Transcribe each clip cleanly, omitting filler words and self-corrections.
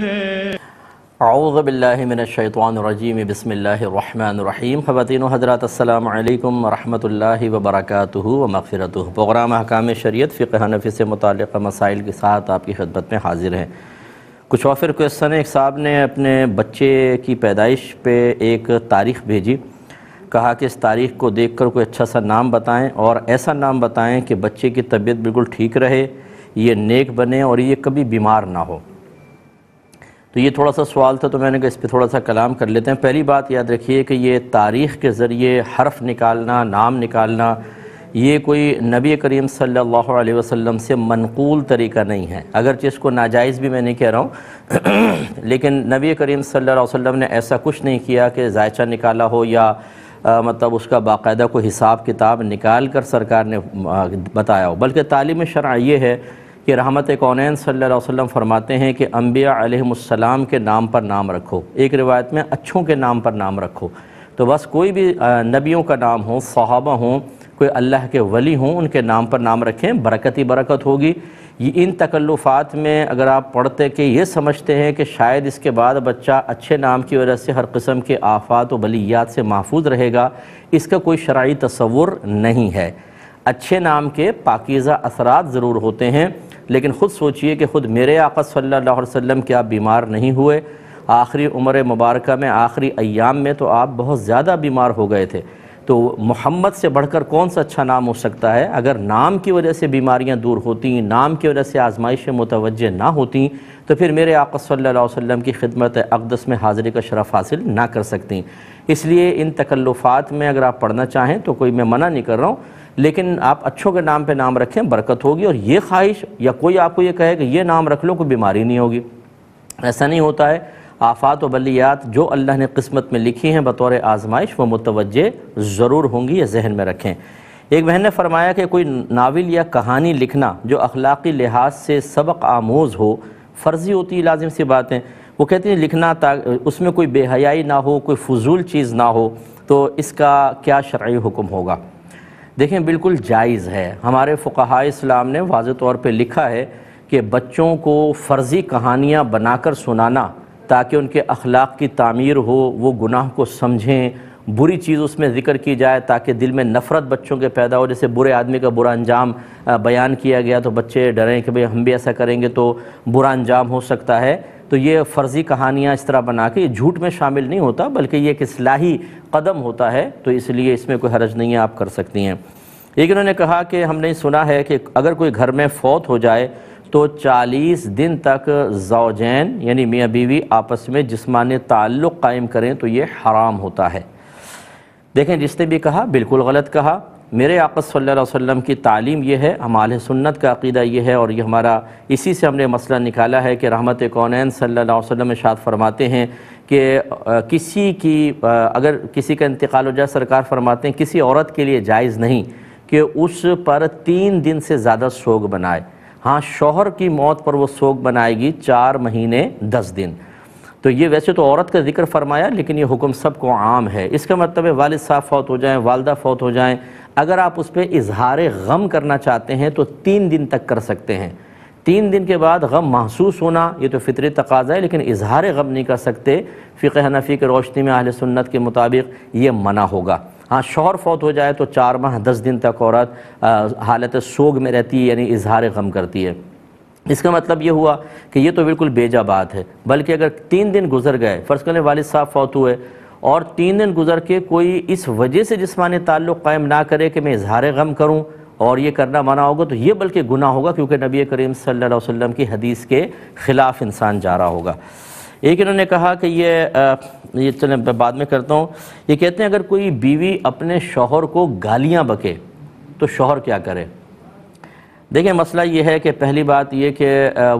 ہے۔ اعوذ باللہ من الشیطان الرجیم، بسم اللہ الرحمن الرحیم۔ خواتین و حضرات، السلام علیکم ورحمۃ اللہ وبرکاتہ و مغفرتہ۔ پروگرام احکام شریعت فقہ حنفی سے متعلقہ مسائل کے ساتھ آپ کی خدمت میں حاضر ہیں۔ کچھ وافر کوئسچن ایک صاحب نے اپنے بچے کی پیدائش پہ ایک تاریخ بھیجی، کہا کہ اس تاریخ کو دیکھ کر کوئی اچھا سا نام بتائیں اور ایسا نام بتائیں کہ بچے کی طبیعت بالکل ٹھیک رہے، یہ نیک بنے اور یہ کبھی بیمار نہ ہو۔ تو یہ تھوڑا سا سوال تھا، تو میں نے کہا اس پہ تھوڑا سا کلام کر لیتے ہیں۔ پہلی بات یاد رکھیے کہ یہ تاریخ کے ذریعے حرف نکالنا، نام نکالنا، یہ کوئی نبی کریم صلی اللہ علیہ وسلم سے منقول طریقہ نہیں ہے، اگرچہ اس کو ناجائز بھی میں نہیں کہہ رہا ہوں، لیکن نبی کریم صلی اللہ علیہ وسلم نے ایسا کچھ نہیں کیا کہ ذائچہ نکالا ہو یا مطلب اس کا باقاعدہ کوئی حساب کتاب نکال کر سرکار نے بتایا ہو، بلکہ تعلیم شرع یہ ہے کہ رحمت کونین صلی اللہ علیہ وسلم فرماتے ہیں کہ انبیاء علیہ السلام کے نام پر نام رکھو، ایک روایت میں اچھوں کے نام پر نام رکھو۔ تو بس کوئی بھی نبیوں کا نام ہو، صحابہ ہوں، کوئی اللہ کے ولی ہوں، ان کے نام پر نام رکھیں، برکت ہی برکت ہوگی۔ ان تکلفات میں اگر آپ پڑھتے کہ یہ سمجھتے ہیں کہ شاید اس کے بعد بچہ اچھے نام کی وجہ سے ہر قسم کے آفات و بلیات سے محفوظ رہے گا، اس کا کوئی شرعی تصور نہیں ہے۔ اچھے نام کے پاکیزہ اثرات ضرور ہوتے ہیں، لیکن خود سوچئے کہ خود میرے آقا صلی اللہ علیہ وسلم کیا بیمار نہیں ہوئے؟ آخری عمر مبارکہ میں، آخری ایام میں تو آپ بہت زیادہ بیمار ہو گئے تھے۔ تو محمد سے بڑھ کر کون سا اچھا نام ہو سکتا ہے؟ اگر نام کی وجہ سے بیماریاں دور ہوتیں، نام کی وجہ سے آزمائشیں متوجہ نہ ہوتیں، تو پھر میرے آقا صلی اللہ علیہ وسلم کی خدمت اقدس میں حاضری کا شرف حاصل نہ کر سکتیں۔ اس لیے ان تکلفات میں اگر آپ پڑھنا چاہیں تو کوئی میں منع نہیں کر رہا ہوں، لیکن آپ اچھوں کے نام پہ نام رکھیں، برکت ہوگی۔ اور یہ خواہش یا کوئی آپ کو یہ کہے کہ یہ نام رکھ لو کوئی بیماری نہیں ہوگی، ایسا نہیں ہوتا ہے۔ آفات و بلیات جو اللہ نے قسمت میں لکھی ہیں بطور آزمائش، وہ متوجہ ضرور ہوں گی، یہ ذہن میں رکھیں۔ ایک بہن نے فرمایا کہ کوئی ناول یا کہانی لکھنا جو اخلاقی لحاظ سے سبق آموز ہو، فرضی ہوتی ہے، لازم سی بات ہے۔ وہ کہتی ہیں لکھنا اس میں کوئی بے حیائی نہ ہو، کوئی فضول چیز نہ ہو، تو اس کا کیا شرعی حکم ہوگا؟ دیکھیں بالکل جائز ہے۔ ہمارے فقہائے اسلام نے واضح طور پہ لکھا ہے کہ بچوں کو فرضی کہانیاں بنا کر سنانا تاکہ ان کے اخلاق کی تعمیر ہو، وہ گناہ کو سمجھیں، بری چیز اس میں ذکر کی جائے تاکہ دل میں نفرت بچوں کے پیدا ہو۔ جیسے برے آدمی کا برا انجام بیان کیا گیا تو بچے ڈریں کہ بھئی ہم بھی ایسا کریں گے تو برا انجام ہو سکتا ہے۔ تو یہ فرضی کہانیاں اس طرح بنا کے، یہ جھوٹ میں شامل نہیں ہوتا بلکہ یہ ایک اصلاحی قدم ہوتا ہے، تو اس لیے اس میں کوئی حرج نہیں ہے، آپ کر سکتی ہیں۔ ایک انہوں نے کہا کہ ہم نے سنا ہے کہ اگر کوئی گھر میں فوت ہو جائے تو 40 دن تک زوجین یعنی میاں بیوی آپس میں جسمانی تعلق قائم کریں تو یہ حرام ہوتا ہے۔ دیکھیں جس نے بھی کہا بالکل غلط کہا۔ میرے آقا صلی اللہ علیہ وسلم کی تعلیم یہ ہے، ہم اہل سنت کا عقیدہ یہ ہے، اور یہ ہمارا اسی سے ہم نے مسئلہ نکالا ہے کہ رحمت کونین صلی اللہ علیہ وسلم ارشاد فرماتے ہیں کہ اگر کسی کا انتقال ہو جائے، سرکار فرماتے ہیں کسی عورت کے لیے جائز نہیں کہ اس پر 3 دن سے زیادہ سوگ بنائے۔ ہاں، شوہر کی موت پر وہ سوگ بنائے گی 4 مہینے 10 دن۔ تو یہ ویسے تو عورت کا ذکر فرمایا، لیکن یہ حکم سب کو عام ہے۔ اس کا مطلب ہے والد صاحب فوت ہو جائیں، والدہ فوت ہو جائیں، اگر آپ اس پہ اظہار غم کرنا چاہتے ہیں تو 3 دن تک کر سکتے ہیں۔ 3 دن کے بعد غم محسوس ہونا یہ تو فطری تقاضا ہے، لیکن اظہار غم نہیں کر سکتے۔ فقہ حنفی کی روشنی میں اہل سنت کے مطابق یہ منع ہوگا۔ ہاں، شوہر فوت ہو جائے تو 4 ماہ 10 دن تک عورت حالت سوگ میں رہتی ہے، یعنی اظہار غم کرتی ہے۔ اس کا مطلب یہ ہوا کہ یہ تو بالکل بیجا بات ہے، بلکہ اگر 3 دن گزر گئے، فرض کریں والد صاحب فوت ہوئے اور 3 دن گزر کے کوئی اس وجہ سے جسمانی تعلق قائم نہ کرے کہ میں اظہار غم کروں اور یہ کرنا منع ہوگا، تو یہ بلکہ گناہ ہوگا، کیونکہ نبی کریم صلی اللہ علیہ وسلم کی حدیث کے خلاف انسان جا رہا ہوگا۔ ایک انہوں نے کہا کہ یہ چلیں بعد میں کرتا ہوں، یہ کہتے ہیں اگر کوئی بیوی اپنے شوہر کو گالیاں بکے تو شوہر کیا کرے؟ دیکھیں مسئلہ یہ ہے کہ پہلی بات یہ کہ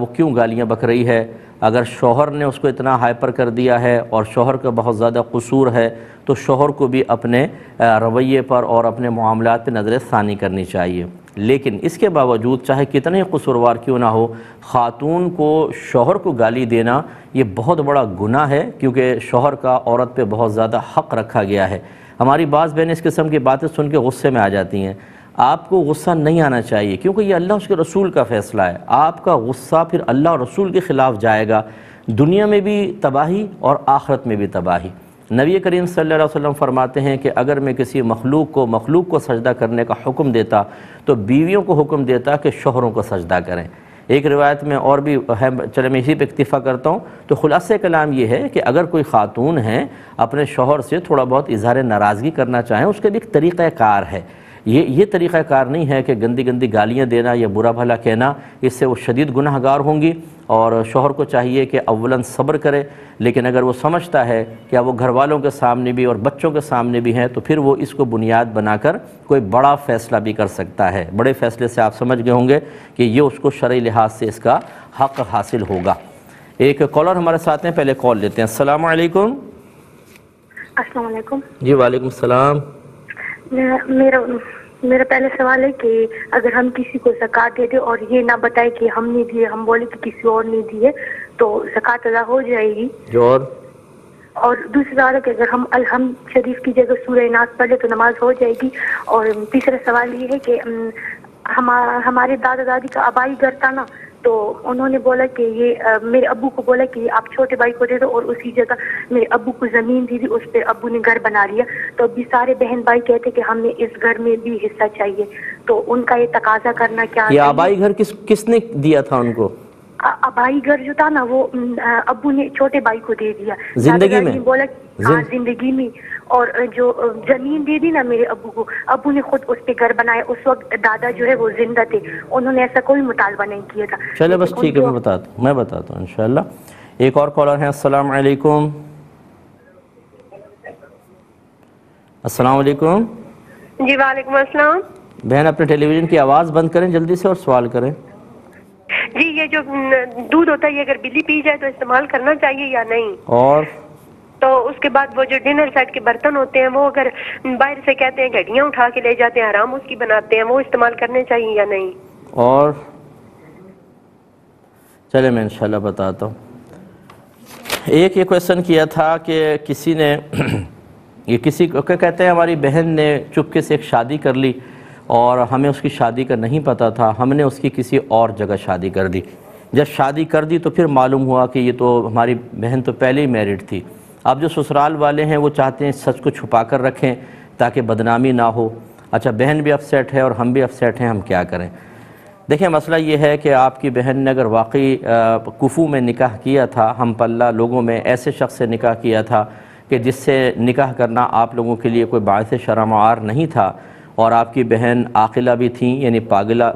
وہ کیوں گالیاں بک رہی ہے۔ اگر شوہر نے اس کو اتنا ہائپر کر دیا ہے اور شوہر کا بہت زیادہ قصور ہے تو شوہر کو بھی اپنے رویے پر اور اپنے معاملات پہ نظر ثانی کرنی چاہیے۔ لیکن اس کے باوجود چاہے کتنے ہی قصوروار کیوں نہ ہو، خاتون کو شوہر کو گالی دینا یہ بہت بڑا گناہ ہے، کیونکہ شوہر کا عورت پہ بہت زیادہ حق رکھا گیا ہے۔ ہماری بعض بہنیں اس قسم کی باتیں سن کے غصے میں آ جاتی ہیں۔ آپ کو غصہ نہیں آنا چاہیے، کیونکہ یہ اللہ اس کے رسول کا فیصلہ ہے۔ آپ کا غصہ پھر اللہ اور رسول کے خلاف جائے گا۔ دنیا میں بھی تباہی اور آخرت میں بھی تباہی۔ نبی کریم صلی اللہ علیہ وسلم فرماتے ہیں کہ اگر میں کسی مخلوق کو سجدہ کرنے کا حکم دیتا تو بیویوں کو حکم دیتا کہ شوہروں کو سجدہ کریں۔ ایک روایت میں اور بھی ہے، چلے میں اسی پہ اکتفا کرتا ہوں۔ تو خلاصہ کلام یہ ہے کہ اگر کوئی خاتون ہیں اپنے شوہر سے تھوڑا بہت اظہار ناراضگی کرنا چاہیں، اس کے بھی ایک طریقہ کار ہے۔ یہ طریقہ کار نہیں ہے کہ گندی گندی گالیاں دینا یا برا بھلا کہنا، اس سے وہ شدید گناہ گار ہوں گی۔ اور شوہر کو چاہیے کہ اولاً صبر کرے، لیکن اگر وہ سمجھتا ہے کہ وہ گھر والوں کے سامنے بھی اور بچوں کے سامنے بھی ہیں تو پھر وہ اس کو بنیاد بنا کر کوئی بڑا فیصلہ بھی کر سکتا ہے۔ بڑے فیصلے سے آپ سمجھ گئے ہوں گے کہ یہ اس کو شرعی لحاظ سے اس کا حق حاصل ہوگا۔ ایک کالر ہمارے ساتھ ہیں، پہلے کال لیتے ہیں۔ السلام علیکم۔ السلام علیکم۔ جی وعلیکم السلام۔ میرا پہلا سوال ہے کہ اگر ہم کسی کو زکوٰۃ دے دیں اور یہ نہ بتائے کہ ہم نے دیے، ہم بولے کہ کسی اور نے دیے، تو زکوٰۃ ادا ہو جائے گی؟ اور دوسرا سوال ہے کہ اگر ہم الحمد شریف کی جگہ سورہ ناس پڑھ لیں تو نماز ہو جائے گی؟ اور تیسرا سوال یہ ہے کہ ہمارے دادا دادی کا آبائی گھر تھا نا، تو انہوں نے بولا کہ یہ میرے ابو کو بولا کہ آپ چھوٹے بھائی کو دے دو، اور اسی جگہ میرے ابو کو زمین دی تھی، اس پہ ابو نے گھر بنا لیا۔ تو ابھی سارے بہن بھائی کہتے کہ ہمیں اس گھر میں بھی حصہ چاہیے، تو ان کا یہ تقاضا کرنا کیا؟ یہ آبائی گھر کس نے دیا تھا ان کو؟ آبائی گھر جو تھا نا وہ ابو نے چھوٹے بھائی کو دے دیا زندگی میں، بولا زندگی میں، اور جو زمین دے دی نا میرے ابو کو، ابو نے خود اس پہ گھر بنایا۔ اس وقت دادا جو ہے وہ زندہ تھے، انہوں نے ایسا کوئی مطالبہ نہیں کیا تھا۔ چلے بس ٹھیک ہے، میں بتاتا ہوں انشاءاللہ۔ ایک اور کالر ہیں۔ السلام علیکم۔ السلام علیکم۔ جی وعلیکم السلام۔ بہن اپنے ٹیلی ویژن کی آواز بند کریں جلدی سے اور سوال کریں۔ جی یہ جو دودھ ہوتا ہے یہ اگر بلی پی جائے تو استعمال کرنا چاہیے یا نہیں؟ اور تو اس کے بعد وہ جو ڈنر سیٹ کے برتن ہوتے ہیں وہ اگر باہر سے کہتے ہیں گھڑیاں اٹھا کے لے جاتے ہیں، حرام اس کی بناتے ہیں، وہ استعمال کرنے چاہیے یا نہیں؟ اور چلے میں انشاءاللہ بتاتا ہوں۔ ایک یہ کویسچن کیا تھا کہ کسی نے یہ کسی کو کہتے ہیں ہماری بہن نے چپکے سے ایک شادی کر لی اور ہمیں اس کی شادی کا نہیں پتہ تھا، ہم نے اس کی کسی اور جگہ شادی کر دی۔ جب شادی کر دی تو پھر معلوم ہوا کہ یہ تو ہماری بہن تو پہلے ہی میرڈ تھی۔ اب جو سسرال والے ہیں وہ چاہتے ہیں سچ کو چھپا کر رکھیں تاکہ بدنامی نہ ہو۔ اچھا بہن بھی اپسیٹ ہے اور ہم بھی اپسیٹ ہیں، ہم کیا کریں؟ دیکھیں مسئلہ یہ ہے کہ آپ کی بہن نے اگر واقعی کفو میں نکاح کیا تھا، ہم پلہ لوگوں میں ایسے شخص سے نکاح کیا تھا کہ جس سے نکاح کرنا آپ لوگوں کے لیے کوئی باعث شرم و عار نہیں تھا، اور آپ کی بہن عاقلہ بھی تھیں، یعنی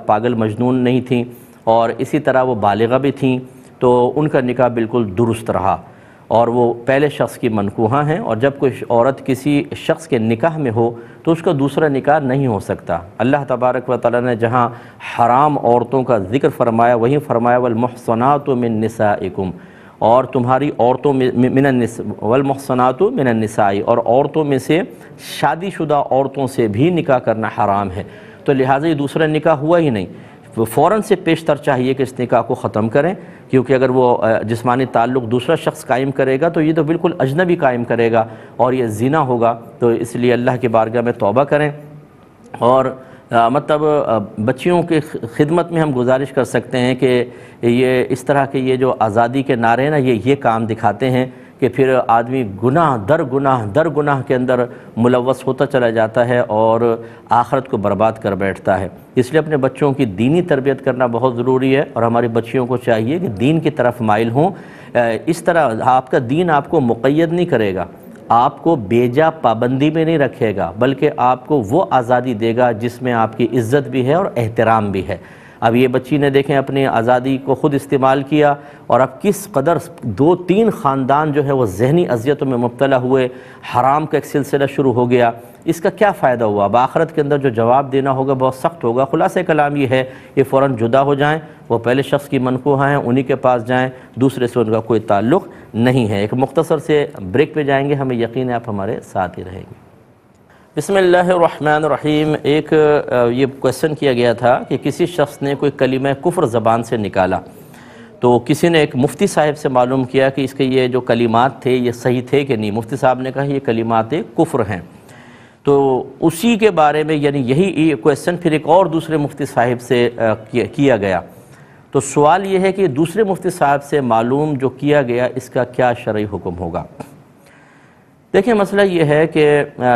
پاگل مجنون نہیں تھیں، اور اسی طرح وہ بالغہ بھی تھیں، تو ان کا نکاح بالکل درست رہا اور وہ پہلے شخص کی منکوحہ ہیں۔ اور جب کوئی عورت کسی شخص کے نکاح میں ہو تو اس کا دوسرا نکاح نہیں ہو سکتا۔ اللہ تبارک و تعالیٰ نے جہاں حرام عورتوں کا ذکر فرمایا وہیں فرمایا والمحصنات من نسائکم، اور تمہاری عورتوں میں والمحصنات من النساء، اور عورتوں میں سے شادی شدہ عورتوں سے بھی نکاح کرنا حرام ہے۔ تو لہٰذا یہ دوسرا نکاح ہوا ہی نہیں، وہ فوراً سے پیشتر چاہیے کہ اس نکاح کو ختم کریں، کیونکہ اگر وہ جسمانی تعلق دوسرا شخص قائم کرے گا تو یہ تو بالکل اجنبی قائم کرے گا اور یہ زنا ہوگا۔ تو اس لیے اللہ کی بارگاہ میں توبہ کریں، اور مطلب بچیوں کی خدمت میں ہم گزارش کر سکتے ہیں کہ یہ اس طرح کے یہ جو آزادی کے نعرے ہیں نا، یہ کام دکھاتے ہیں کہ پھر آدمی گناہ در گناہ کے اندر ملوث ہوتا چلا جاتا ہے اور آخرت کو برباد کر بیٹھتا ہے۔ اس لیے اپنے بچوں کی دینی تربیت کرنا بہت ضروری ہے، اور ہماری بچیوں کو چاہیے کہ دین کی طرف مائل ہوں۔ اس طرح آپ کا دین آپ کو مقید نہیں کرے گا، آپ کو بیجا پابندی میں نہیں رکھے گا، بلکہ آپ کو وہ آزادی دے گا جس میں آپ کی عزت بھی ہے اور احترام بھی ہے۔ اب یہ بچی نے دیکھیں اپنی آزادی کو خود استعمال کیا، اور اب کس قدر 2-3 خاندان جو ہے وہ ذہنی اذیتوں میں مبتلا ہوئے، حرام کا ایک سلسلہ شروع ہو گیا۔ اس کا کیا فائدہ ہوا؟ اب آخرت کے اندر جو جواب دینا ہوگا بہت سخت ہوگا۔ خلاصہ کلام یہ ہے کہ فوراً جدا ہو جائیں، وہ پہلے شخص کی منکوحہ ہیں انہی کے پاس جائیں، دوسرے سے ان کا کوئی تعلق نہیں ہے۔ ایک مختصر سے بریک پہ جائیں گے، ہمیں یقین ہے آپ ہمارے ساتھ ہی رہیں گے۔ بسم اللہ الرحمن الرحیم۔ ایک یہ کویسچن کیا گیا تھا کہ کسی شخص نے کوئی کلمہ کفر زبان سے نکالا، تو کسی نے ایک مفتی صاحب سے معلوم کیا کہ اس کے یہ جو کلمات تھے یہ صحیح تھے کہ نہیں۔ مفتی صاحب نے کہا یہ کلمات کفر ہیں۔ تو اسی کے بارے میں یعنی یہی کویسچن پھر ایک اور دوسرے مفتی صاحب سے کیا گیا، تو سوال یہ ہے کہ دوسرے مفتی صاحب سے معلوم جو کیا گیا اس کا کیا شرعی حکم ہوگا؟ دیکھیں مسئلہ یہ ہے کہ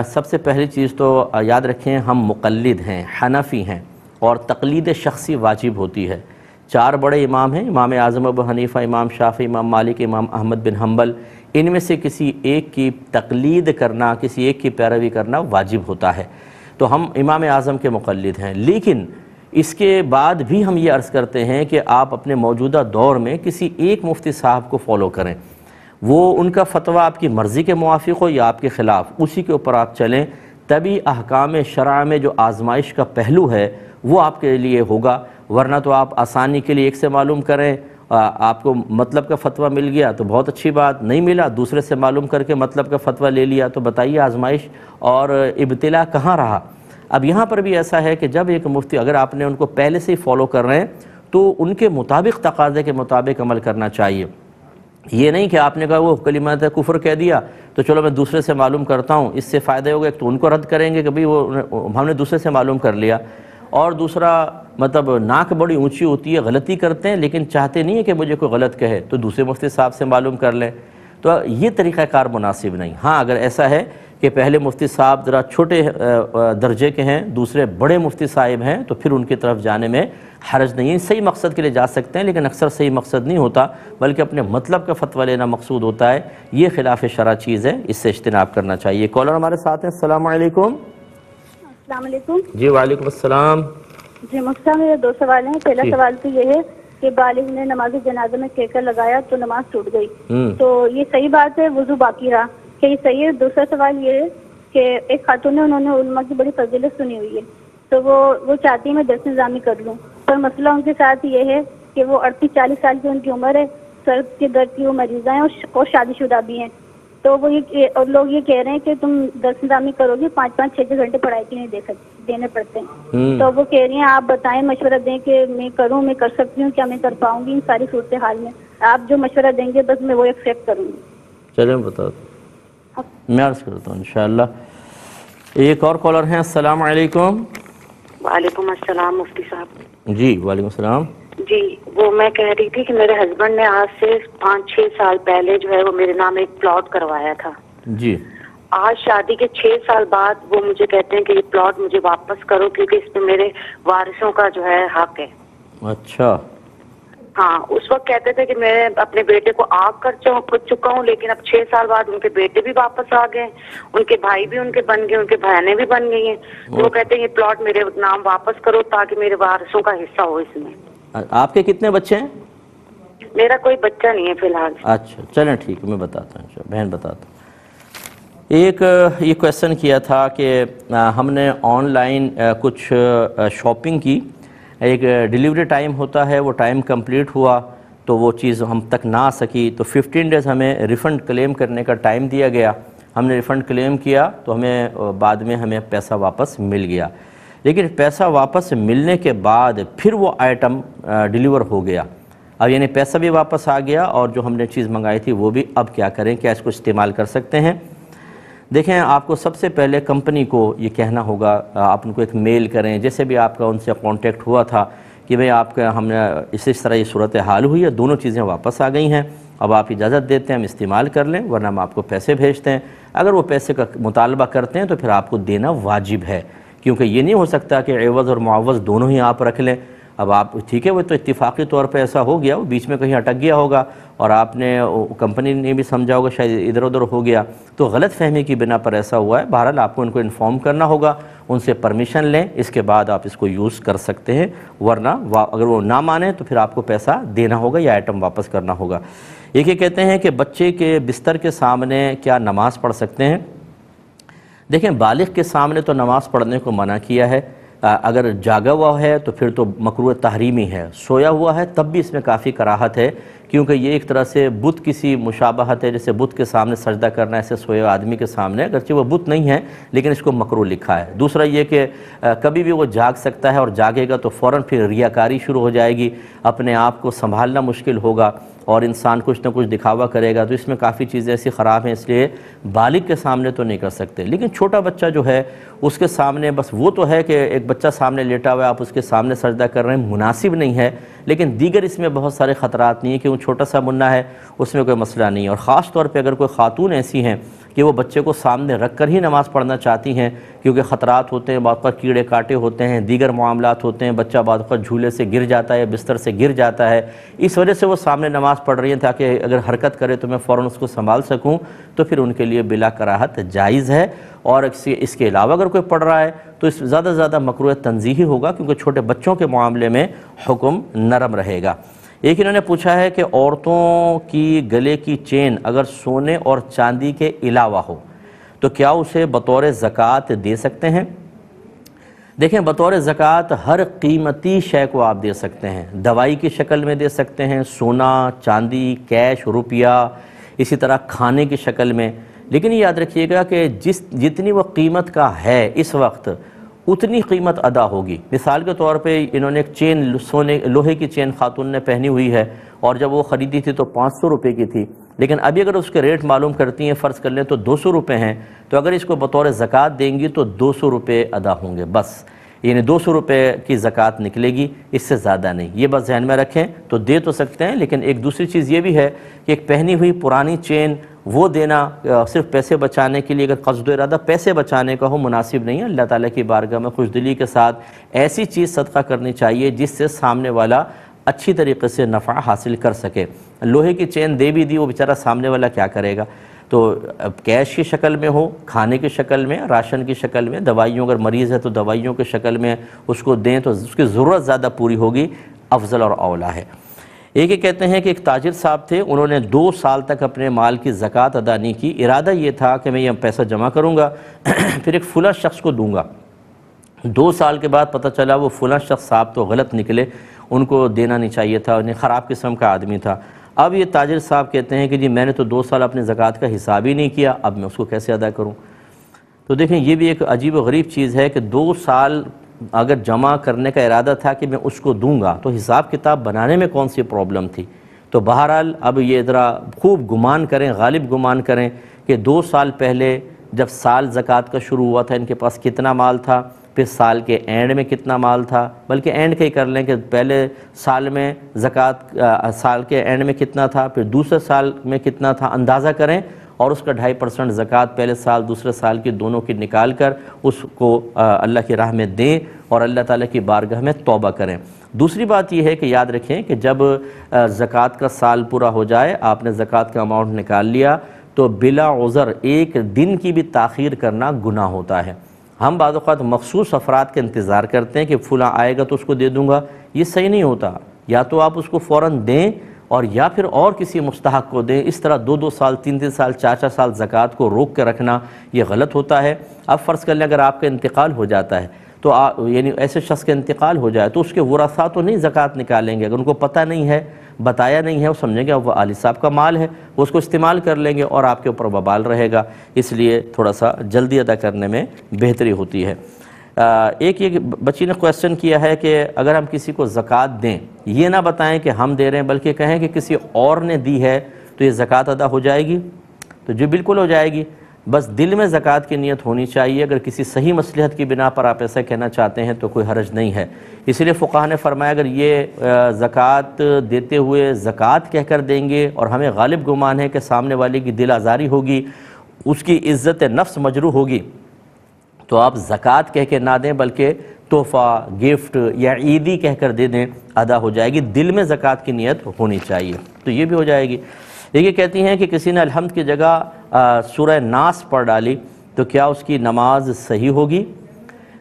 سب سے پہلی چیز تو یاد رکھیں ہم مقلد ہیں، حنفی ہیں، اور تقلید شخصی واجب ہوتی ہے۔ 4 بڑے امام ہیں، امام اعظم ابو حنیفہ، امام شافعی، امام مالک، امام احمد بن حنبل، ان میں سے کسی ایک کی تقلید کرنا، کسی ایک کی پیروی کرنا واجب ہوتا ہے، تو ہم امام اعظم کے مقلد ہیں۔ لیکن اس کے بعد بھی ہم یہ عرض کرتے ہیں کہ آپ اپنے موجودہ دور میں کسی ایک مفتی صاحب کو فالو کریں، وہ ان کا فتویٰ آپ کی مرضی کے موافق ہو یا آپ کے خلاف، اسی کے اوپر آپ چلیں، تبھی احکام شرع میں جو آزمائش کا پہلو ہے وہ آپ کے لیے ہوگا، ورنہ تو آپ آسانی کے لیے ایک سے معلوم کریں، آپ کو مطلب کا فتویٰ مل گیا تو بہت اچھی بات، نہیں ملا دوسرے سے معلوم کر کے مطلب کا فتویٰ لے لیا، تو بتائیے آزمائش اور ابتلا کہاں رہا؟ اب یہاں پر بھی ایسا ہے کہ جب ایک مفتی، اگر آپ نے ان کو پہلے سے ہی فالو کر رہے ہیں تو ان کے مطابق، تقاضے کے مطابق عمل کرنا چاہیے۔ یہ نہیں کہ آپ نے کہا وہ کلمات کفر کہہ دیا تو چلو میں دوسرے سے معلوم کرتا ہوں، اس سے فائدہ ہوگا، ایک تو ان کو رد کریں گے کہ بھئی وہ ہم نے دوسرے سے معلوم کر لیا، اور دوسرا مطلب ناک بڑی اونچی ہوتی ہے، غلطی کرتے ہیں لیکن چاہتے نہیں ہیں کہ مجھے کوئی غلط کہے، تو دوسرے مفتی صاحب سے معلوم کر لیں، تو یہ طریقہ کار مناسب نہیں۔ ہاں اگر ایسا ہے کہ پہلے مفتی صاحب ذرا چھوٹے درجے کے ہیں، دوسرے بڑے مفتی صاحب ہیں، تو پھر ان کی طرف جانے میں حرج نہیں ہے، صحیح مقصد کے لیے جا سکتے ہیں، لیکن اکثر صحیح مقصد نہیں ہوتا بلکہ اپنے مطلب کا فتویٰ لینا مقصود ہوتا ہے، یہ خلاف شرع چیز ہے، اس سے اجتناب کرنا چاہیے۔ کالر ہمارے ساتھ ہیں، السلام علیکم۔ السلام علیکم۔ جی وعلیکم السلام۔ جی مفتی، میرے 2 سوال ہیں۔ پہلا سوال تو یہ ہے کہ بالغ نے نماز جنازہ میں کیکر لگایا تو نماز ٹوٹ گئی، تو یہ صحیح بات ہے؟ وضو باقی رہا، کیا یہ صحیح ہے؟ دوسرا سوال یہ ہے کہ ایک خاتون نے، انہوں نے علماء کی بڑی فضیلت سنی ہوئی ہے، تو وہ چاہتی ہے میں درس نظامی کر لوں، پر مسئلہ ان کے ساتھ یہ ہے کہ وہ 38-40 سال کی ان کی عمر ہے، سر کے درد کی وہ مریضہ ہیں اور شادی شدہ بھی ہیں، تو وہ اور لوگ یہ کہہ رہے ہیں کہ تم درس نظامی کرو گے 5-5 6-6 گھنٹے پڑھائی کے لیے دینے پڑتے ہیں، تو وہ کہہ رہی ہیں آپ بتائیں، مشورہ دیں کہ میں کروں، میں کر سکتی ہوں کیا، میں کر پاؤں گی ان ساری صورتحال میں؟ آپ جو مشورہ دیں گے بس میں وہ ایکسیپٹ کروں گی۔ چلیں بتا دو، میں عرض کرتا ہوں انشاءاللہ۔ ایک اور کالر ہیں، السلام علیکم۔ وعلیکم السلام مفتی صاحب۔ جی وعلیکم السلام۔ جی وہ میں کہہ رہی تھی کہ میرے ہسبینڈ نے آج سے 5-6 سال پہلے جو ہے وہ میرے نام ایک پلاٹ کروایا تھا، جی آج شادی کے 6 سال بعد وہ مجھے کہتے ہیں کہ یہ پلاٹ مجھے واپس کرو کیونکہ اس پہ میرے وارثوں کا جو ہے حق ہے۔ اچھا، ہاں اس وقت کہتے تھے کہ میں اپنے بیٹے کو آگ کر چکا ہوں، لیکن اب 6 سال بعد ان کے بیٹے بھی واپس آ گئے، ان کے بھائی بھی ان کے بن گئے، ان کے بہنیں بھی بن گئی ہیں، وہ کہتے ہیں یہ پلاٹ میرے نام واپس کرو تاکہ میرے وارثوں کا حصہ ہو اس میں۔ آپ کے کتنے بچے ہیں؟ میرا کوئی بچہ نہیں ہے فی الحال۔ اچھا چلیں ٹھیک ہے، میں بتاتا ہوں، بہن بتاتا ہوں۔ ایک یہ کویسچن کیا تھا کہ ہم نے آن لائن کچھ شاپنگ کی، ایک ڈیلیوری ٹائم ہوتا ہے، وہ ٹائم کمپلیٹ ہوا تو وہ چیز ہم تک نہ آ سکی، تو 15 ڈیز ہمیں ریفنڈ کلیم کرنے کا ٹائم دیا گیا، ہم نے ریفنڈ کلیم کیا تو ہمیں بعد میں ہمیں پیسہ واپس مل گیا، لیکن پیسہ واپس ملنے کے بعد پھر وہ آئٹم ڈیلیور ہو گیا، اب یعنی پیسہ بھی واپس آ گیا اور جو ہم نے چیز منگائی تھی وہ بھی، اب کیا کریں، کیا اس کو استعمال کر سکتے ہیں؟ دیکھیں آپ کو سب سے پہلے کمپنی کو یہ کہنا ہوگا، آپ ان کو ایک میل کریں، جیسے بھی آپ کا ان سے کانٹیکٹ ہوا تھا کہ بھئی آپ کا ہم نے اس طرح یہ صورتحال ہوئی ہے، دونوں چیزیں واپس آ گئی ہیں، اب آپ اجازت دیتے ہیں ہم استعمال کر لیں، ورنہ ہم آپ کو پیسے بھیجتے ہیں۔ اگر وہ پیسے کا مطالبہ کرتے ہیں تو پھر آپ کو دینا واجب ہے، کیونکہ یہ نہیں ہو سکتا کہ عوض اور معوض دونوں ہی آپ رکھ لیں۔ اب آپ ٹھیک ہے وہ تو اتفاقی طور پہ ایسا ہو گیا، وہ بیچ میں کہیں اٹک گیا ہوگا اور آپ نے کمپنی نے بھی سمجھا ہوگا شاید ادھر ادھر ہو گیا، تو غلط فہمی کی بنا پر ایسا ہوا ہے، بہرحال آپ کو ان کو انفارم کرنا ہوگا، ان سے پرمیشن لیں، اس کے بعد آپ اس کو یوز کر سکتے ہیں، ورنہ اگر وہ نہ مانیں تو پھر آپ کو پیسہ دینا ہوگا یا آئٹم واپس کرنا ہوگا۔ یہ کہتے ہیں کہ بچے کے بستر کے سامنے کیا نماز پڑھ سکتے ہیں؟ دیکھیں بالغ کے سامنے تو نماز پڑھنے کو منع کیا ہے، اگر جاگا ہوا ہے تو پھر تو مکروہ تحریمی ہے، سویا ہوا ہے تب بھی اس میں کافی کراہت ہے، کیونکہ یہ ایک طرح سے بت کسی مشابہت ہے، جیسے بت کے سامنے سجدہ کرنا ایسے سوئے آدمی کے سامنے، اگرچہ وہ بت نہیں ہے لیکن اس کو مکروہ لکھا ہے۔ دوسرا یہ کہ کبھی بھی وہ جاگ سکتا ہے اور جاگے گا تو فوراً پھر ریاکاری شروع ہو جائے گی، اپنے آپ کو سنبھالنا مشکل ہوگا، اور انسان کچھ نہ کچھ دکھاوا کرے گا تو اس میں کافی چیزیں ایسی خراب ہیں، اس لیے بالغ کے سامنے تو نہیں کر سکتے۔ لیکن چھوٹا بچہ جو ہے اس کے سامنے بس وہ تو ہے کہ ایک بچہ سامنے لیٹا ہوا ہے، آپ اس کے سامنے سجدہ کر رہے ہیں، مناسب نہیں ہے، لیکن دیگر اس میں بہت سارے خطرات نہیں ہیں کہ وہ چھوٹا سا منا ہے، اس میں کوئی مسئلہ نہیں ہے۔ اور خاص طور پہ اگر کوئی خاتون ایسی ہیں کہ وہ بچے کو سامنے رکھ کر ہی نماز پڑھنا چاہتی ہیں، کیونکہ خطرات ہوتے ہیں، بعض اوقات کیڑے کاٹے ہوتے ہیں، دیگر معاملات ہوتے ہیں، بچہ بعض اوقات جھولے سے گر جاتا ہے، بستر سے گر جاتا ہے، اس وجہ سے وہ سامنے نماز پڑھ رہی ہیں تاکہ اگر حرکت کرے تو میں فوراً اس کو سنبھال سکوں، تو پھر ان کے لیے بلا کراہت جائز ہے۔ اور اس کے علاوہ اگر کوئی پڑھ رہا ہے تو اس زیادہ سے زیادہ مکروہ تنزیہی ہوگا، کیونکہ چھوٹے بچوں کے معاملے میں حکم نرم رہے گا۔ ایک انہوں نے پوچھا ہے کہ عورتوں کی گلے کی چین اگر سونے اور چاندی کے علاوہ ہو تو کیا اسے بطور زکوٰۃ دے سکتے ہیں؟ دیکھیں، بطور زکوٰۃ ہر قیمتی شے کو آپ دے سکتے ہیں، دوائی کی شکل میں دے سکتے ہیں، سونا، چاندی، کیش، روپیہ، اسی طرح کھانے کی شکل میں، لیکن یہ یاد رکھیے گا کہ جتنی وہ قیمت کا ہے اس وقت اتنی قیمت ادا ہوگی۔ مثال کے طور پہ انہوں نے ایک چین لوہے کی چین خاتون نے پہنی ہوئی ہے، اور جب وہ خریدی تھی تو 500 روپے کی تھی، لیکن ابھی اگر اس کے ریٹ معلوم کرتی ہیں، فرض کر لیں تو 200 روپے ہیں، تو اگر اس کو بطور زکوٰۃ دیں گی تو 200 روپے ادا ہوں گے بس، یعنی 200 روپے کی زکوٰۃ نکلے گی، اس سے زیادہ نہیں۔ یہ بس ذہن میں رکھیں، تو دے تو سکتے ہیں، لیکن ایک دوسری چیز یہ بھی ہے کہ ایک پہنی ہوئی پرانی چین وہ دینا صرف پیسے بچانے کے لیے، اگر قصد و ارادہ پیسے بچانے کا ہو، مناسب نہیں ہے۔ اللہ تعالیٰ کی بارگاہ میں خوش دلی کے ساتھ ایسی چیز صدقہ کرنی چاہیے جس سے سامنے والا اچھی طریقے سے نفع حاصل کر سکے۔ لوہے کی چین دے بھی دی، وہ بیچارہ سامنے والا کیا کرے گا؟ تو کیش کی شکل میں ہو، کھانے کی شکل میں، راشن کی شکل میں، دوائیوں، اگر مریض ہے تو دوائیوں کی شکل میں اس کو دیں تو اس کی ضرورت زیادہ پوری ہوگی، افضل اور اولیٰ ہے۔ ایک یہ کہتے ہیں کہ ایک تاجر صاحب تھے، انہوں نے 2 سال تک اپنے مال کی زکوٰۃ ادا نہیں کی، ارادہ یہ تھا کہ میں یہ پیسہ جمع کروں گا پھر ایک فلاں شخص کو دوں گا۔ 2 سال کے بعد پتہ چلا وہ فلاں شخص صاحب تو غلط نکلے، ان کو دینا نہیں چاہیے تھا، انہیں خراب قسم کا آدمی تھا۔ اب یہ تاجر صاحب کہتے ہیں کہ جی میں نے تو 2 سال اپنی زکوٰۃ کا حساب ہی نہیں کیا، اب میں اس کو کیسے ادا کروں؟ تو دیکھیں، یہ بھی ایک عجیب و غریب چیز ہے کہ 2 سال اگر جمع کرنے کا ارادہ تھا کہ میں اس کو دوں گا تو حساب کتاب بنانے میں کون سی پرابلم تھی؟ تو بہرحال اب یہ ذرا خوب گمان کریں، غالب گمان کریں کہ 2 سال پہلے جب سال زکوٰۃ کا شروع ہوا تھا ان کے پاس کتنا مال تھا، پھر سال کے اینڈ میں کتنا مال تھا، بلکہ اینڈ کا ہی کر لیں کہ پہلے سال میں زکوٰۃ سال کے اینڈ میں کتنا تھا، پھر دوسرے سال میں کتنا تھا، اندازہ کریں اور اس کا 2.5% زکوٰۃ پہلے سال دوسرے سال کی دونوں کی نکال کر اس کو اللہ کی راہ میں دیں اور اللہ تعالیٰ کی بارگاہ میں توبہ کریں۔ دوسری بات یہ ہے کہ یاد رکھیں کہ جب زکوٰۃ کا سال پورا ہو جائے، آپ نے زکوٰۃ کا اماؤنٹ نکال لیا، تو بلا عذر 1 دن کی بھی تاخیر کرنا گناہ ہوتا ہے۔ ہم بعض اوقات مخصوص افراد کا انتظار کرتے ہیں کہ فلاں آئے گا تو اس کو دے دوں گا، یہ صحیح نہیں ہوتا۔ یا تو آپ اس کو فوراً دیں اور یا پھر اور کسی مستحق کو دیں، اس طرح 2 سال 3 سال 4 سال زکوٰۃ کو روک کے رکھنا یہ غلط ہوتا ہے۔ اب فرض کر لیں اگر آپ کا انتقال ہو جاتا ہے تو یعنی ایسے شخص کا انتقال ہو جائے تو اس کے ورثاء تو نہیں زکوٰۃ نکالیں گے، اگر ان کو پتہ نہیں ہے، بتایا نہیں ہے، وہ سمجھیں گے وہ والد صاحب کا مال ہے، وہ اس کو استعمال کر لیں گے اور آپ کے اوپر وبال رہے گا، اس لیے تھوڑا سا جلدی ادا کرنے میں بہتری ہوتی ہے۔ ایک یہ بچی نے کویسچن کیا ہے کہ اگر ہم کسی کو زکوٰۃ دیں، یہ نہ بتائیں کہ ہم دے رہے ہیں بلکہ کہیں کہ کسی اور نے دی ہے تو یہ زکوٰۃ ادا ہو جائے گی؟ تو جی بالکل ہو جائے گی، بس دل میں زکوٰۃ کی نیت ہونی چاہیے۔ اگر کسی صحیح مصلحت کی بنا پر آپ ایسا کہنا چاہتے ہیں تو کوئی حرج نہیں ہے۔ اسی لیے فقہاء نے فرمایا اگر یہ زکوٰۃ دیتے ہوئے زکوٰۃ کہہ کر دیں گے اور ہمیں غالب گمان ہے کہ سامنے والے کی دل آزاری ہوگی، اس کی عزت نفس مجروح ہوگی، تو آپ زکوٰۃ کہہ کے نہ دیں بلکہ تحفہ، گفٹ یا عیدی کہہ کر دے دیں، ادا ہو جائے گی۔ دل میں زکوٰۃ کی نیت ہونی چاہیے، تو یہ بھی ہو جائے گی۔ یہ کہتی ہیں کہ کسی نے الحمد کی جگہ سورہ ناس پڑھ ڈالی تو کیا اس کی نماز صحیح ہوگی؟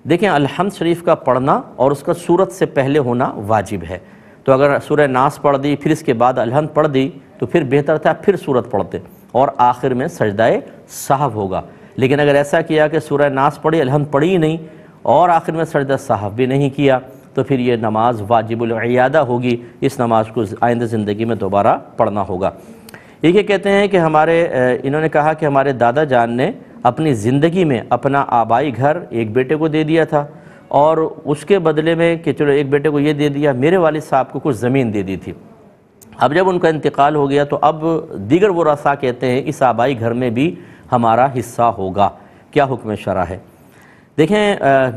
دیکھیں، الحمد شریف کا پڑھنا اور اس کا سورت سے پہلے ہونا واجب ہے، تو اگر سورہ ناس پڑھ دی پھر اس کے بعد الحمد پڑھ دی تو پھر بہتر تھا پھر سورت پڑھتے اور آخر میں سجدہ سہو ہوگا۔ لیکن اگر ایسا کیا کہ سورہ ناس پڑھی، الحمد پڑھی ہی نہیں اور آخر میں سجدہ سہو بھی نہیں کیا تو پھر یہ نماز واجب العیادہ ہوگی، اس نماز کو آئندہ زندگی میں دوبارہ پڑھنا ہوگا۔ یہ کہتے ہیں کہ انہوں نے کہا کہ ہمارے دادا جان نے اپنی زندگی میں اپنا آبائی گھر ایک بیٹے کو دے دیا تھا اور اس کے بدلے میں کہ چلو ایک بیٹے کو یہ دے دیا، میرے والد صاحب کو کچھ زمین دے دی تھی، اب جب ان کا انتقال ہو گیا تو اب دیگر ورثاء کہتے ہیں اس آبائی گھر میں بھی ہمارا حصہ ہوگا. کیا حکم شرع ہے؟ دیکھیں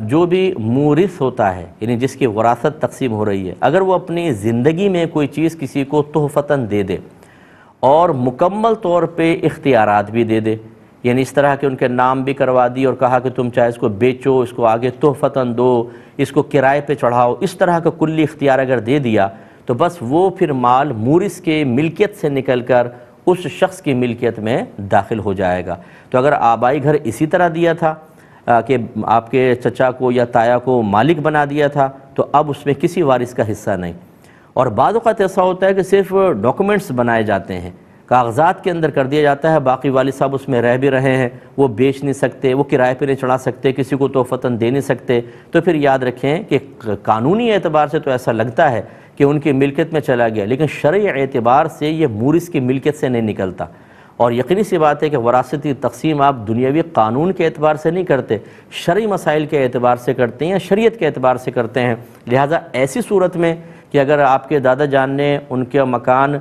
جو بھی مورث ہوتا ہے یعنی جس کی وراثت تقسیم ہو رہی ہے، اگر وہ اپنی زندگی میں کوئی چیز کسی کو تحفتاً دے دے اور مکمل طور پہ اختیارات بھی دے دے، یعنی اس طرح کہ ان کے نام بھی کروا دی اور کہا کہ تم چاہے اس کو بیچو، اس کو آگے تحفتاً دو، اس کو کرائے پہ چڑھاؤ، اس طرح کا کلی اختیار اگر دے دیا تو بس وہ پھر مال مورث کے ملکیت سے نکل کر اس شخص کی ملکیت میں داخل ہو جائے گا. تو اگر آبائی گھر اسی طرح دیا تھا کہ آپ کے چچا کو یا تایا کو مالک بنا دیا تھا تو اب اس میں کسی وارث کا حصہ نہیں. اور بعض اوقات ایسا ہوتا ہے کہ صرف ڈاکومنٹس بنائے جاتے ہیں، کاغذات کے اندر کر دیا جاتا ہے، باقی والد صاحب اس میں رہ بھی رہے ہیں، وہ بیچ نہیں سکتے، وہ کرائے پہ نہیں چڑھا سکتے، کسی کو تحفتاً دے نہیں سکتے. تو پھر یاد رکھیں کہ قانونی اعتبار سے تو ایسا لگتا ہے کہ ان کی ملکیت میں چلا گیا، لیکن شرعی اعتبار سے یہ مورث کی ملکیت سے نہیں نکلتا. اور یقینی سی بات ہے کہ وراثتی تقسیم آپ دنیاوی قانون کے اعتبار سے نہیں کرتے، شرعی مسائل کے اعتبار سے کرتے ہیں یا شریعت کے اعتبار سے کرتے ہیں. لہٰذا ایسی صورت میں کہ اگر آپ کے دادا جان نے ان کا مکان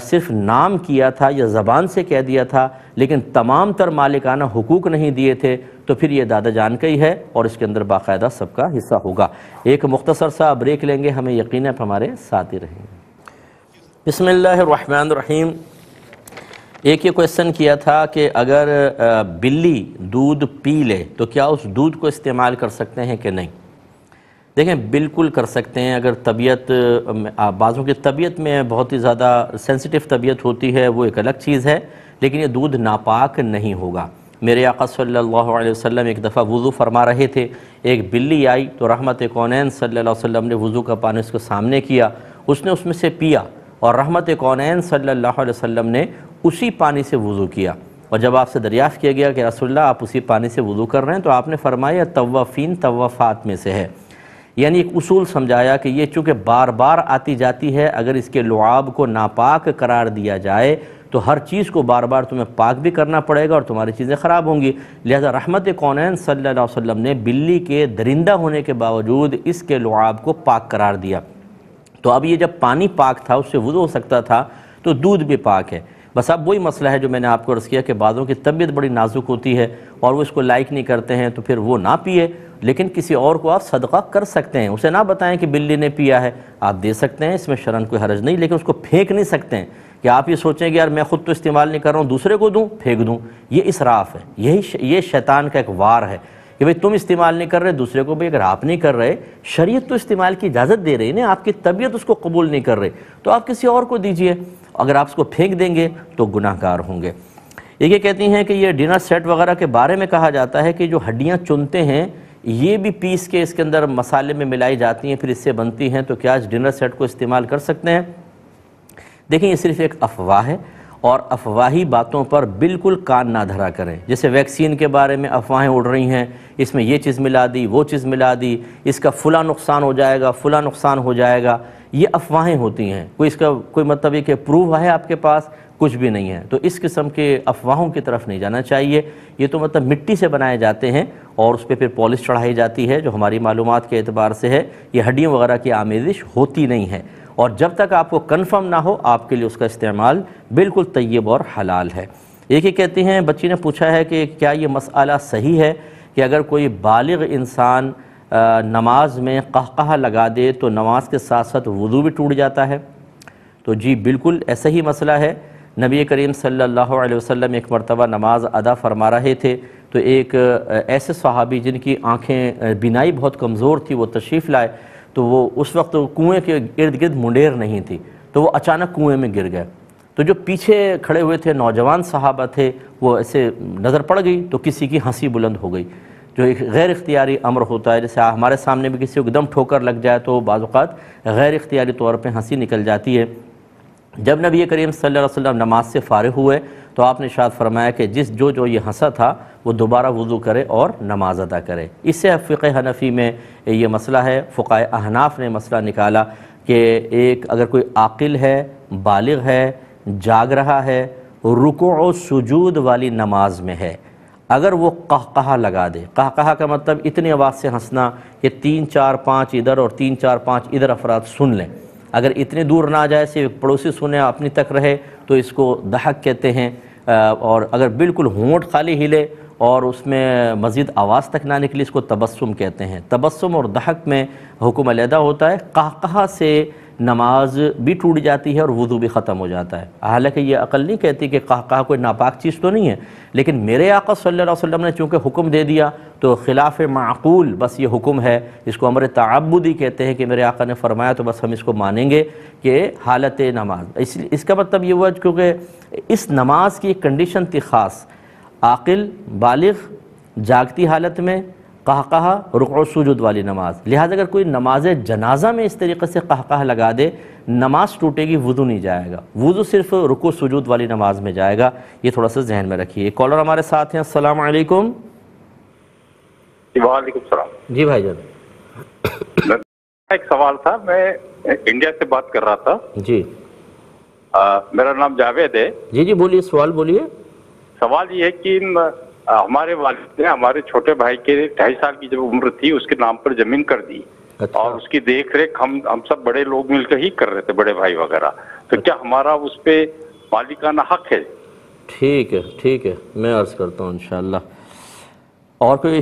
صرف نام کیا تھا یا زبان سے کہہ دیا تھا لیکن تمام تر مالکانہ حقوق نہیں دیے تھے تو پھر یہ دادا جان کا ہی ہے اور اس کے اندر باقاعدہ سب کا حصہ ہوگا. ایک مختصر سا بریک لیں گے، ہمیں یقین ہے ہمارے ساتھ ہی رہیں گے. بسم اللہ الرحمن الرحیم. ایک یہ کویسچن کیا تھا کہ اگر بلی دودھ پی لے تو کیا اس دودھ کو استعمال کر سکتے ہیں کہ نہیں؟ دیکھیں بالکل کر سکتے ہیں. اگر طبیعت بعضوں کی طبیعت میں بہت ہی زیادہ سینسٹیو طبیعت ہوتی ہے وہ ایک الگ چیز ہے، لیکن یہ دودھ ناپاک نہیں ہوگا. میرے آقا صلی اللہ علیہ وسلم ایک دفعہ وضو فرما رہے تھے، ایک بلی آئی تو رحمت کونین صلی اللہ علیہ وسلم نے وضو کا پانی اس کو سامنے کیا، اس نے اس میں سے پیا اور رحمت کونین صلی اللہ علیہ وسلم نے اسی پانی سے وضو کیا. اور جب آپ سے دریافت کیا گیا کہ رسول اللہ آپ اسی پانی سے وضو کر رہے ہیں تو آپ نے فرمایا طوافین طوافات میں سے ہے. یعنی ایک اصول سمجھایا کہ یہ چونکہ بار بار آتی جاتی ہے، اگر اس کے لعاب کو ناپاک قرار دیا جائے تو ہر چیز کو بار بار تمہیں پاک بھی کرنا پڑے گا اور تمہاری چیزیں خراب ہوں گی. لہذا رحمت کونین صلی اللہ علیہ وسلم نے بلی کے درندہ ہونے کے باوجود اس کے لعاب کو پاک قرار دیا. تو اب یہ جب پانی پاک تھا، اس سے وضو ہو سکتا تھا، تو دودھ بھی پاک ہے. بس اب وہی مسئلہ ہے جو میں نے آپ کو عرض کیا کہ بعضوں کی طبیعت بڑی نازک ہوتی ہے اور وہ اس کو لائک نہیں کرتے ہیں تو پھر وہ نہ پیے، لیکن کسی اور کو آپ صدقہ کر سکتے ہیں. اسے نہ بتائیں کہ بلی نے پیا ہے، آپ دے سکتے ہیں، اس میں شرعاً کوئی حرج نہیں، لیکن اس کو پھینک نہیں سکتے ہیں کہ آپ یہ سوچیں کہ یار میں خود تو استعمال نہیں کر رہا ہوں دوسرے کو دوں پھینک دوں. یہ اسراف ہے، یہ شیطان کا ایک وار ہے کہ بھئی تم استعمال نہیں کر رہے دوسرے کو بھی اگر آپ نہیں کر رہے، شریعت تو استعمال کی اجازت دے رہی نا، آپ کی طبیعت اس کو قبول نہیں کر رہے تو آپ کسی اور کو دیجئے. اگر آپ اس کو پھینک دیں گے تو گناہ گار ہوں گے. یہ کہتی ہیں کہ یہ ڈنر سیٹ وغیرہ کے بارے میں کہا جاتا ہے کہ جو ہڈیاں چنتے ہیں یہ بھی پیس کے اس کے اندر مسالے میں ملائی جاتی ہیں پھر اس سے بنتی ہیں، تو کیا اس ڈنر سیٹ کو استعمال کر سکتے ہیں؟ دیکھیں یہ صرف ایک افواہ ہے اور افواہی باتوں پر بالکل کان نہ دھرا کریں. جیسے ویکسین کے بارے میں افواہیں اڑ رہی ہیں، اس میں یہ چیز ملا دی وہ چیز ملا دی، اس کا فلاں نقصان ہو جائے گا فلاں نقصان ہو جائے گا، یہ افواہیں ہوتی ہیں. اس کا کوئی مطلب یہ کہ پروف ہے آپ کے پاس؟ کچھ بھی نہیں ہے. تو اس قسم کے افواہوں کی طرف نہیں جانا چاہیے. یہ تو مطلب مٹی سے بنائے جاتے ہیں اور اس پہ پھر پالش چڑھائی جاتی ہے جو ہماری معلومات کے اعتبار سے ہے. یہ ہڈیوں وغیرہ کی آمیزش ہوتی نہیں ہے اور جب تک آپ کو کنفرم نہ ہو آپ کے لیے اس کا استعمال بالکل طیب اور حلال ہے. ایک ہی کہتی ہیں بچی نے پوچھا ہے کہ کیا یہ مسئلہ صحیح ہے کہ اگر کوئی بالغ انسان نماز میں قہقہہ لگا دے تو نماز کے ساتھ ساتھ وضو بھی ٹوٹ جاتا ہے؟ تو جی بالکل ایسا ہی مسئلہ ہے. نبی کریم صلی اللہ علیہ وسلم ایک مرتبہ نماز ادا فرما رہے تھے تو ایک ایسے صحابی جن کی آنکھیں بینائی بہت کمزور تھی وہ تشریف لائے تو وہ اس وقت کنویں کے ارد گرد منڈیر نہیں تھی تو وہ اچانک کنویں میں گر گئے. تو جو پیچھے کھڑے ہوئے تھے نوجوان صحابہ تھے وہ ایسے نظر پڑ گئی تو کسی کی ہنسی بلند ہو گئی جو ایک غیر اختیاری امر ہوتا ہے. جیسے ہمارے سامنے بھی کسی کو ایک دم ٹھوکر لگ جائے تو بعض اوقات غیر اختیاری طور پہ ہنسی نکل جاتی ہے. جب نبی کریم صلی اللہ علیہ وسلم نماز سے فارغ ہوئے تو آپ نے ارشاد فرمایا کہ جو یہ ہنسا تھا وہ دوبارہ وضو کرے اور نماز ادا کرے. اس سے فقہ حنفی میں یہ مسئلہ ہے. فقہائے احناف نے مسئلہ نکالا کہ ایک اگر کوئی عاقل ہے بالغ ہے جاگ رہا ہے رکوع و سجود والی نماز میں ہے، اگر وہ قہقہہ لگا دے، قہقہہ کا مطلب اتنی آواز سے ہنسنا کہ 3 4 5 ادھر اور 3 4 5 ادھر افراد سن لیں، اگر اتنے دور نہ جائے صرف پڑوسی سنے اپنی تک رہے تو اس کو دحک کہتے ہیں، اور اگر بالکل ہونٹ خالی ہلے اور اس میں مزید آواز تک نہ نکلی اس کو تبسم کہتے ہیں۔ تبسم اور دحک میں حکم علیحدہ ہوتا ہے۔ قہقہہ سے نماز بھی ٹوٹ جاتی ہے اور وضو بھی ختم ہو جاتا ہے۔ حالانکہ یہ عقل نہیں کہتی کہ قہقہہ کوئی ناپاک چیز تو نہیں ہے، لیکن میرے آقا صلی اللہ علیہ وسلم نے چونکہ حکم دے دیا تو خلاف معقول بس یہ حکم ہے، اس کو امر تعبدی کہتے ہیں کہ میرے آقا نے فرمایا تو بس ہم اس کو مانیں گے کہ حالت نماز۔ اس کا مطلب یہ ہوا کیونکہ اس نماز کی ایک کنڈیشن تھی خاص، عاقل بالغ جاگتی حالت میں قہقہہ رکوع و سجود والی نماز، لہٰذا اگر کوئی نماز جنازہ میں اس طریقے سے قہقہہ لگا دے نماز ٹوٹے گی، وضو نہیں جائے گا، وضو صرف رکوع و سجود والی نماز میں جائے گا۔ یہ تھوڑا سا ذہن میں رکھیے۔ ایک کالر ہمارے ساتھ ہیں، السلام علیکم۔ وعلیکم السلام جی بھائی جان، ایک سوال تھا، میں انڈیا سے بات کر رہا تھا۔ جی میرا نام جاوید ہے۔ جی بولیے، سوال بولیے۔ سوال یہ ہے کہ ہمارے والد نے ہمارے چھوٹے بھائی کے 2.5 سال کی جب عمر تھی اس کے نام پر زمین کر دی، اور اس کی دیکھ ریکھ ہم سب بڑے لوگ مل کر ہی کر رہے تھے، بڑے بھائی وغیرہ، تو کیا ہمارا اس پہ مالکانہ حق ہے؟ ٹھیک ہے، میں عرض کرتا ہوں انشاءاللہ۔ اور کوئی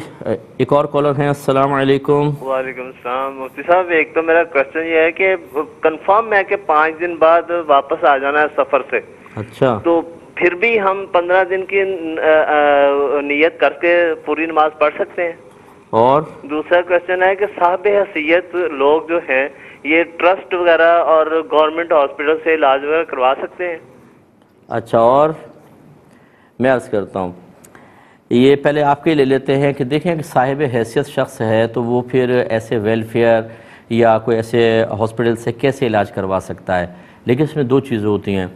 ایک اور کالر ہیں، السلام علیکم۔ وعلیکم السلام۔ مفتی صاحب ایک تو میرا کوشچن یہ ہے کہ کنفرم ہے کہ 5 دن بعد واپس آ جانا ہے سفر سے، اچھا تو پھر بھی ہم 15 دن کی نیت کر کے پوری نماز پڑھ سکتے ہیں؟ اور دوسرا کوشچن ہے کہ صاحب حیثیت لوگ جو ہیں یہ ٹرسٹ وغیرہ اور گورنمنٹ ہاسپٹل سے علاج وغیرہ کروا سکتے ہیں؟ اچھا، اور میں عرض کرتا ہوں، یہ پہلے آپ کے لے لیتے ہیں کہ دیکھیں کہ صاحب حیثیت شخص ہے تو وہ پھر ایسے ویلفیئر یا کوئی ایسے ہاسپٹل سے کیسے علاج کروا سکتا ہے، لیکن اس میں 2 چیزیں ہوتی ہیں۔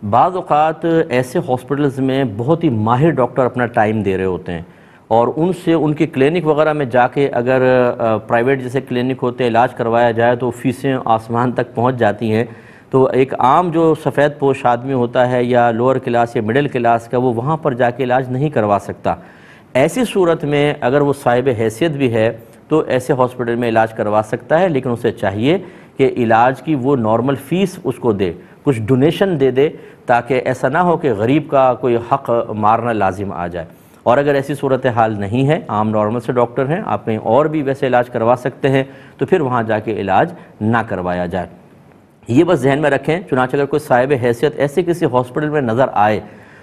بعض اوقات ایسے ہاسپٹلز میں بہت ہی ماہر ڈاکٹر اپنا ٹائم دے رہے ہوتے ہیں، اور ان سے ان کی کلینک وغیرہ میں جا کے اگر پرائیویٹ جیسے کلینک ہوتے ہیں علاج کروایا جائے تو فیسیں آسمان تک پہنچ جاتی ہیں، تو ایک عام جو سفید پوش آدمی ہوتا ہے یا لوور کلاس یا مڈل کلاس کا وہ وہاں پر جا کے علاج نہیں کروا سکتا۔ ایسی صورت میں اگر وہ صاحب حیثیت بھی ہے تو ایسے ہاسپٹل میں علاج کروا سکتا ہے، لیکن اسے چاہیے کہ علاج کی وہ نارمل فیس اس کو دے، کچھ ڈونیشن دے تاکہ ایسا نہ ہو کہ غریب کا کوئی حق مارنا لازم آ جائے۔ اور اگر ایسی صورتحال نہیں ہے، عام نارمل سے ڈاکٹر ہیں، آپ کہیں اور بھی ویسے علاج کروا سکتے ہیں، تو پھر وہاں جا کے علاج نہ کروایا جائے۔ یہ بس ذہن میں رکھیں، چنانچہ اگر کوئی صاحب حیثیت ایسے کسی ہاسپٹل میں نظر آئے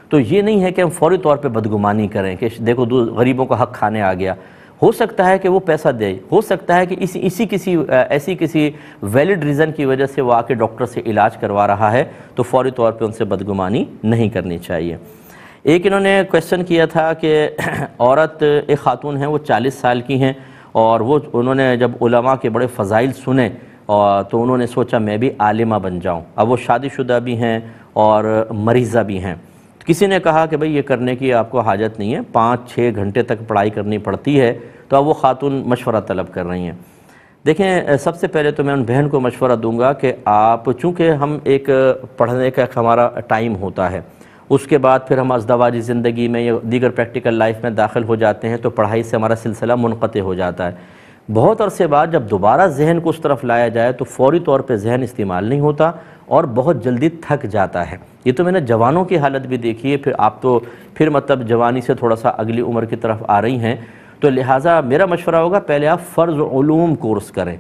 تو یہ نہیں ہے کہ ہم فوری طور پہ بدگمانی کریں کہ دیکھو غریبوں کا حق کھانے آ گیا۔ ہو سکتا ہے کہ وہ پیسہ دے، ہو سکتا ہے کہ ایسی کسی ویلڈ ریزن کی وجہ سے وہ آ کے ڈاکٹر سے علاج کروا رہا ہے، تو فوری طور پہ ان سے بدگمانی نہیں کرنی چاہیے۔ ایک انہوں نے کویسچن کیا تھا کہ عورت ایک خاتون ہیں، وہ 40 سال کی ہیں، اور انہوں نے جب علماء کے بڑے فضائل سنے تو انہوں نے سوچا میں بھی عالمہ بن جاؤں۔ اب وہ شادی شدہ بھی ہیں اور مریضہ بھی ہیں۔ کسی نے کہا کہ بھئی یہ کرنے کی آپ کو حاجت نہیں ہے، 5-6 گھنٹے تک پڑھائی کرنی پڑتی ہے، تو اب وہ خاتون مشورہ طلب کر رہی ہیں۔ دیکھیں، سب سے پہلے تو میں ان بہن کو مشورہ دوں گا کہ آپ، چونکہ ہم ایک پڑھنے کا ہمارا ٹائم ہوتا ہے، اس کے بعد پھر ہم ازدواجی زندگی میں یا دیگر پریکٹیکل لائف میں داخل ہو جاتے ہیں تو پڑھائی سے ہمارا سلسلہ منقطع ہو جاتا ہے۔ بہت عرصے بعد جب دوبارہ ذہن کو اس طرف لایا جائے تو فوری طور پہ ذہن استعمال نہیں ہوتا اور بہت جلدی تھک جاتا ہے۔ یہ تو میں نے جوانوں کی حالت بھی دیکھی ہے، پھر آپ تو پھر مطلب جوانی سے تھوڑا سا اگلی عمر کی طرف آ رہی ہیں، تو لہٰذا میرا مشورہ ہوگا پہلے آپ فرض علوم کورس کریں۔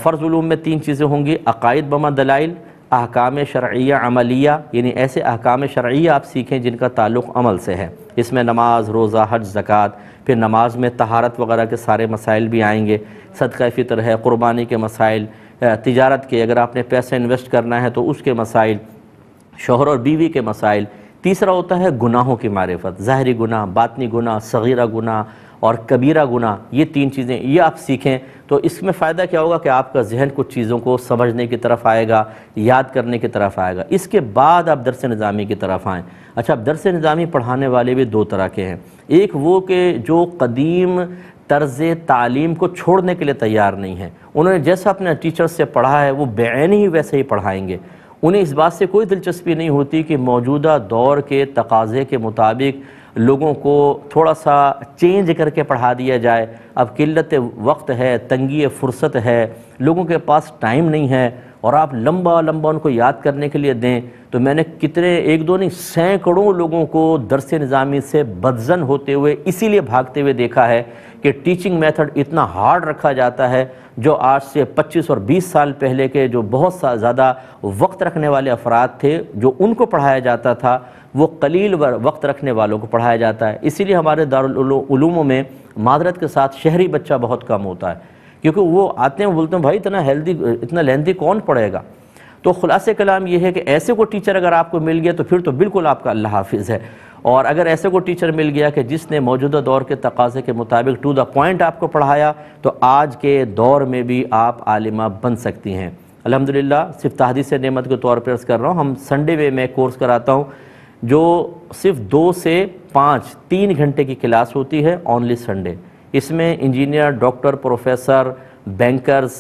فرض علوم میں 3 چیزیں ہوں گی: عقائد بما دلائل، احکام شرعیہ عملیہ، یعنی ایسے احکام شرعیہ آپ سیکھیں جن کا تعلق عمل سے ہے، اس میں نماز، روزہ، حج، زکوٰۃ، پھر نماز میں طہارت وغیرہ کے سارے مسائل بھی آئیں گے، صدقہ فطر ہے، قربانی کے مسائل، تجارت کے، اگر آپ نے پیسہ انویسٹ کرنا ہے تو اس کے مسائل، شوہر اور بیوی کے مسائل۔ تیسرا ہوتا ہے گناہوں کی معرفت، ظاہری گناہ، باطنی گناہ، صغیرہ گناہ اور کبیرہ گناہ، یہ 3 چیزیں یہ آپ سیکھیں تو اس میں فائدہ کیا ہوگا کہ آپ کا ذہن کچھ چیزوں کو سمجھنے کی طرف آئے گا، یاد کرنے کی طرف آئے گا۔ اس کے بعد آپ درس نظامی کی طرف آئیں۔ اچھا، اب درس نظامی پڑھانے والے بھی 2 طرح کے ہیں، ایک وہ کہ جو قدیم طرز تعلیم کو چھوڑنے کے لیے تیار نہیں ہیں، انہوں نے جیسا اپنے ٹیچر سے پڑھا ہے وہ بعین ہی ویسے ہی پڑھائیں گے، انہیں اس بات سے کوئی دلچسپی نہیں ہوتی کہ موجودہ دور کے تقاضے کے مطابق لوگوں کو تھوڑا سا چینج کر کے پڑھا دیا جائے۔ اب قلت وقت ہے، تنگی فرصت ہے، لوگوں کے پاس ٹائم نہیں ہے، اور آپ لمبا لمبا ان کو یاد کرنے کے لیے دیں تو میں نے کتنے ایک دو نہیں سینکڑوں لوگوں کو درس نظامی سے بدزن ہوتے ہوئے اسی لیے بھاگتے ہوئے دیکھا ہے کہ ٹیچنگ میتھڈ اتنا ہارڈ رکھا جاتا ہے. جو آج سے 25 اور 20 سال پہلے کے جو بہت زیادہ وقت رکھنے والے افراد تھے جو ان کو پڑھایا جاتا تھا وہ قلیل وقت رکھنے والوں کو پڑھایا جاتا ہے. اسی لیے ہمارے دارالعلوموں میں معذرت کے ساتھ شہری بچہ بہت کم ہوتا ہے کیونکہ وہ آتے ہیں بولتے ہیں بھائی اتنا لیندی کون پڑھے گا. تو خلاصہ کلام یہ ہے کہ ایسے کو ٹیچر اگر آپ کو مل گیا تو پھر تو بالکل آپ کا اللہ حافظ ہے. اور اگر ایسے کو ٹیچر مل گیا کہ جس نے موجودہ دور کے تقاضے کے مطابق ٹو دا پوائنٹ آپ کو پڑھایا تو آج کے دور میں بھی آپ عالمہ بن سکتی ہیں. الحمدللہ صرف تحدیث نعمت کے طور پر عرض کر رہا ہوں, ہم سنڈے میں میں کورس کراتا ہوں جو صرف 2 سے 5 3 گھنٹے کی کلاس ہوتی ہے اونلی سنڈے. اس میں engineer, doctor, professor, bankers,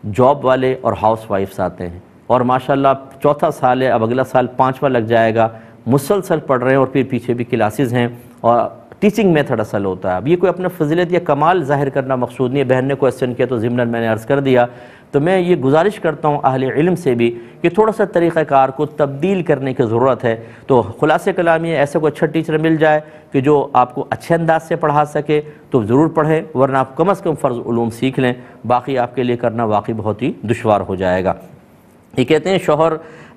job والے اور ہاؤس وائفز آتے ہیں اور ماشاءاللہ 4تھا سال ہے, اب اگلا سال 5واں لگ جائے گا, مسلسل پڑھ رہے ہیں اور پھر پیچھے بھی کلاسز ہیں اور ٹیچنگ میتھڈ اصل ہوتا ہے. اب یہ کوئی اپنا فضیلت یا کمال ظاہر کرنا مقصود نہیں ہے. بہن نے کویسچن کیا تو ضمناً میں نے عرض کر دیا. تو میں یہ گزارش کرتا ہوں اہل علم سے بھی کہ تھوڑا سا طریقہ کار کو تبدیل کرنے کی ضرورت ہے. تو خلاصہ کلام یہ ایسا کوئی اچھا ٹیچر مل جائے کہ جو آپ کو اچھے انداز سے پڑھا سکے تو ضرور پڑھیں, ورنہ آپ کم از کم فرض علوم سیکھ لیں, باقی آپ کے لیے کرنا واقعی بہت ہی دشوار ہو جائے گا. یہ کہتے ہیں شوہر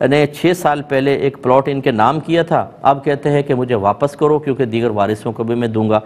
نے 6 سال پہلے ایک پلاٹ ان کے نام کیا تھا, اب کہتے ہیں کہ مجھے واپس کرو کیونکہ دیگر وارثوں کو بھی میں دوں گا.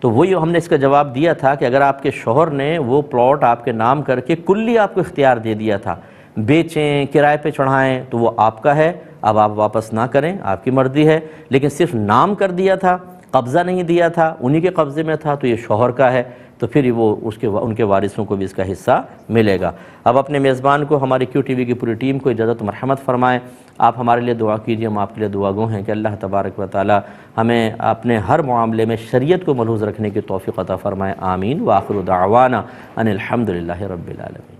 تو وہی ہم نے اس کا جواب دیا تھا کہ اگر آپ کے شوہر نے وہ پلاٹ آپ کے نام کر کے کلی آپ کو اختیار دے دیا تھا, بیچیں, کرائے پہ چڑھائیں, تو وہ آپ کا ہے, اب آپ واپس نہ کریں, آپ کی مرضی ہے. لیکن صرف نام کر دیا تھا, قبضہ نہیں دیا تھا, انہی کے قبضے میں تھا, تو یہ شوہر کا ہے, تو پھر وہ ان کے وارثوں کو بھی اس کا حصہ ملے گا. اب اپنے میزبان کو, ہماری کیو ٹی وی کی پوری ٹیم کو اجازت و مرحمت فرمائیں. آپ ہمارے لیے دعا کیجیے, ہم آپ کے لیے دعا گو ہیں کہ اللہ تبارک و تعالی ہمیں اپنے ہر معاملے میں شریعت کو ملحوظ رکھنے کی توفیق عطا فرمائے. آمین. وآخر دعوانا ان الحمدللہ رب العالمین.